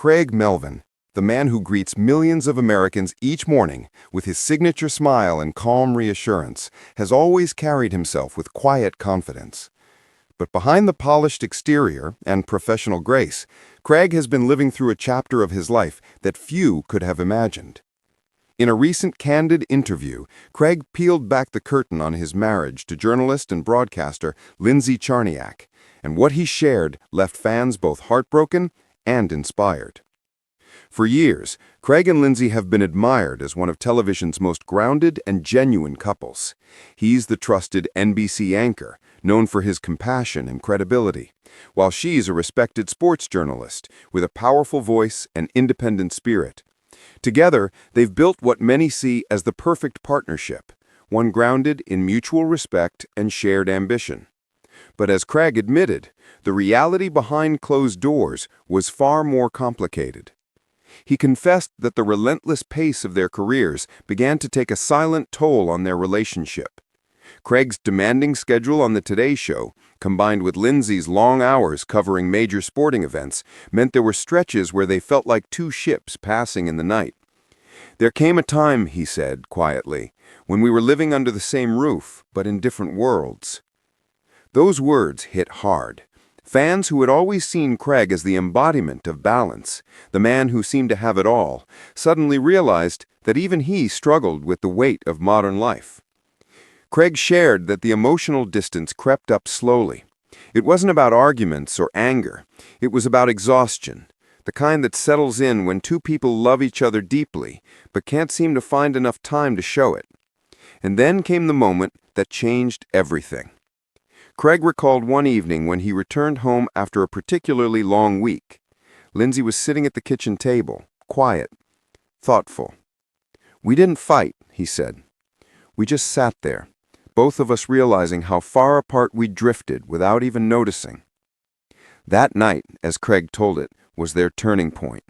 Craig Melvin, the man who greets millions of Americans each morning with his signature smile and calm reassurance, has always carried himself with quiet confidence. But behind the polished exterior and professional grace, Craig has been living through a chapter of his life that few could have imagined. In a recent candid interview, Craig peeled back the curtain on his marriage to journalist and broadcaster Lindsay Charniak, and what he shared left fans both heartbroken and inspired. For years, Craig and Lindsay have been admired as one of television's most grounded and genuine couples. He's the trusted NBC anchor, known for his compassion and credibility, while she's a respected sports journalist with a powerful voice and independent spirit. Together, they've built what many see as the perfect partnership, one grounded in mutual respect and shared ambition. But as Craig admitted, the reality behind closed doors was far more complicated. He confessed that the relentless pace of their careers began to take a silent toll on their relationship. Craig's demanding schedule on the Today Show, combined with Lindsay's long hours covering major sporting events, meant there were stretches where they felt like two ships passing in the night. "There came a time," he said quietly, "when we were living under the same roof, but in different worlds." Those words hit hard. Fans who had always seen Craig as the embodiment of balance, the man who seemed to have it all, suddenly realized that even he struggled with the weight of modern life. Craig shared that the emotional distance crept up slowly. It wasn't about arguments or anger. It was about exhaustion, the kind that settles in when two people love each other deeply, but can't seem to find enough time to show it. And then came the moment that changed everything. Craig recalled one evening when he returned home after a particularly long week. Lindsay was sitting at the kitchen table, quiet, thoughtful. "We didn't fight," he said. "We just sat there, both of us realizing how far apart we drifted without even noticing." That night, as Craig told it, was their turning point.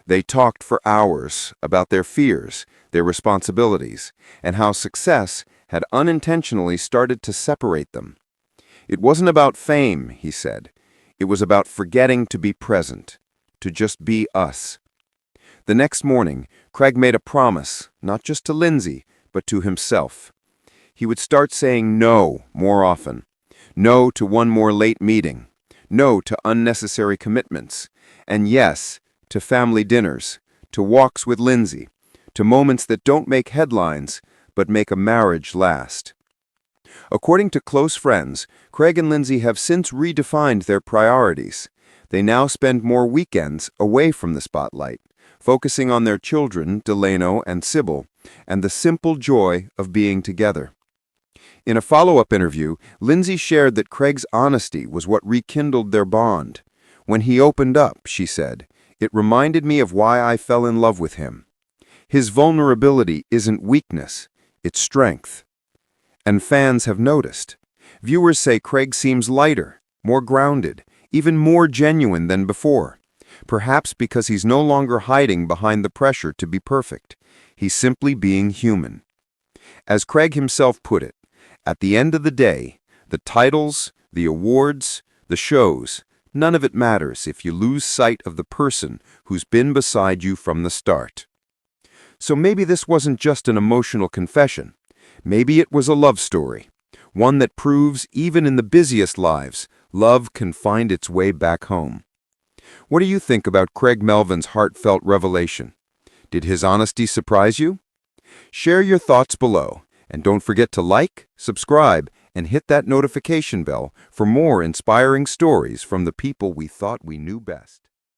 They talked for hours about their fears, their responsibilities, and how success had unintentionally started to separate them. "It wasn't about fame," he said. "It was about forgetting to be present, to just be us." The next morning, Craig made a promise, not just to Lindsay, but to himself. He would start saying no more often. No to one more late meeting. No to unnecessary commitments. And yes, to family dinners, to walks with Lindsay, to moments that don't make headlines, but make a marriage last. According to close friends, Craig and Lindsay have since redefined their priorities. They now spend more weekends away from the spotlight, focusing on their children, Delano and Sybil, and the simple joy of being together. In a follow-up interview, Lindsay shared that Craig's honesty was what rekindled their bond. "When he opened up," she said, "it reminded me of why I fell in love with him. His vulnerability isn't weakness, it's strength." And fans have noticed. Viewers say Craig seems lighter, more grounded, even more genuine than before. Perhaps because he's no longer hiding behind the pressure to be perfect. He's simply being human. As Craig himself put it, at the end of the day, the titles, the awards, the shows, none of it matters if you lose sight of the person who's been beside you from the start. So maybe this wasn't just an emotional confession. Maybe it was a love story, one that proves even in the busiest lives, love can find its way back home. What do you think about Craig Melvin's heartfelt revelation? Did his honesty surprise you? Share your thoughts below, and don't forget to like, subscribe, and hit that notification bell for more inspiring stories from the people we thought we knew best.